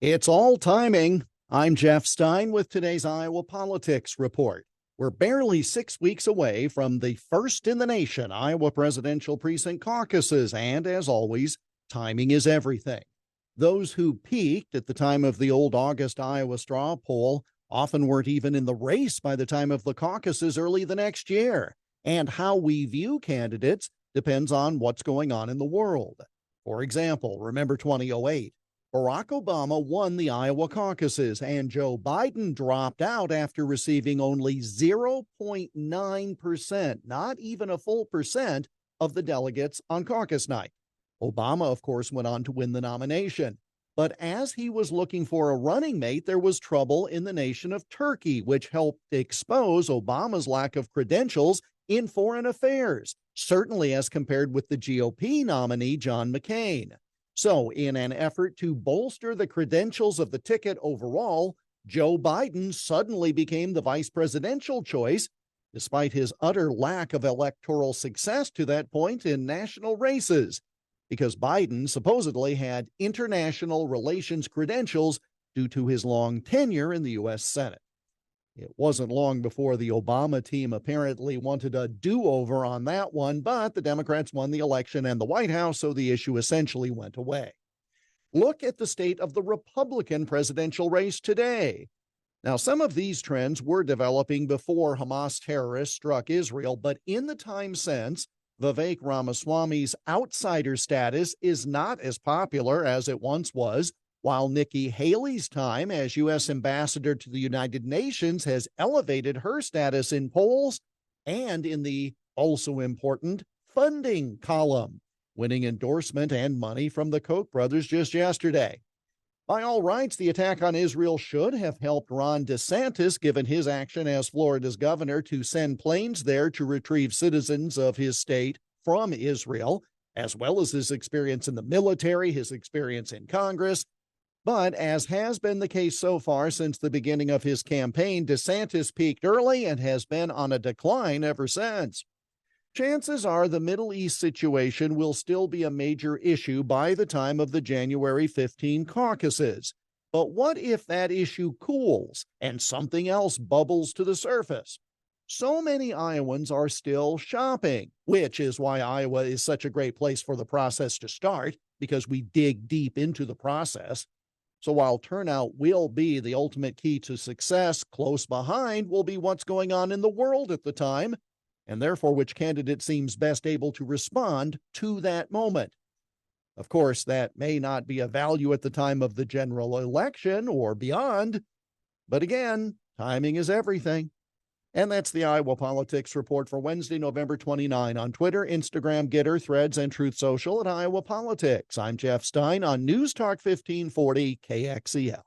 It's all timing. I'm Jeff Stein with today's Iowa Politics Report. We're barely 6 weeks away from the first in the nation Iowa presidential precinct caucuses, and as always, timing is everything. Those who peaked at the time of the old August Iowa straw poll often weren't even in the race by the time of the caucuses early the next year. And how we view candidates depends on what's going on in the world. For example, remember 2008? Barack Obama won the Iowa caucuses, and Joe Biden dropped out after receiving only 0.9%, not even a full percent, of the delegates on caucus night. Obama, of course, went on to win the nomination. But as he was looking for a running mate, there was trouble in the nation of Turkey, which helped expose Obama's lack of credentials in foreign affairs, certainly as compared with the GOP nominee, John McCain. So, in an effort to bolster the credentials of the ticket overall, Joe Biden suddenly became the vice presidential choice, despite his utter lack of electoral success to that point in national races, because Biden supposedly had international relations credentials due to his long tenure in the U.S. Senate. It wasn't long before the Obama team apparently wanted a do-over on that one, but the Democrats won the election and the White House, so the issue essentially went away. Look at the state of the Republican presidential race today. Now, some of these trends were developing before Hamas terrorists struck Israel, but in the time since, Vivek Ramaswamy's outsider status is not as popular as it once was, while Nikki Haley's time as U.S. ambassador to the United Nations has elevated her status in polls and in the also important funding column, winning endorsement and money from the Koch brothers just yesterday. By all rights, the attack on Israel should have helped Ron DeSantis, given his action as Florida's governor, to send planes there to retrieve citizens of his state from Israel, as well as his experience in the military, his experience in Congress. But as has been the case so far since the beginning of his campaign, DeSantis peaked early and has been on a decline ever since. Chances are the Middle East situation will still be a major issue by the time of the January 15 caucuses. But what if that issue cools and something else bubbles to the surface? So many Iowans are still shopping, which is why Iowa is such a great place for the process to start, because we dig deep into the process. So while turnout will be the ultimate key to success, close behind will be what's going on in the world at the time, and therefore which candidate seems best able to respond to that moment. Of course, that may not be a value at the time of the general election or beyond, but again, timing is everything. And that's the Iowa Politics Report for Wednesday, November 29 on Twitter, Instagram, Getter, Threads, and Truth Social at Iowa Politics. I'm Jeff Stein on News Talk 1540 KXEL.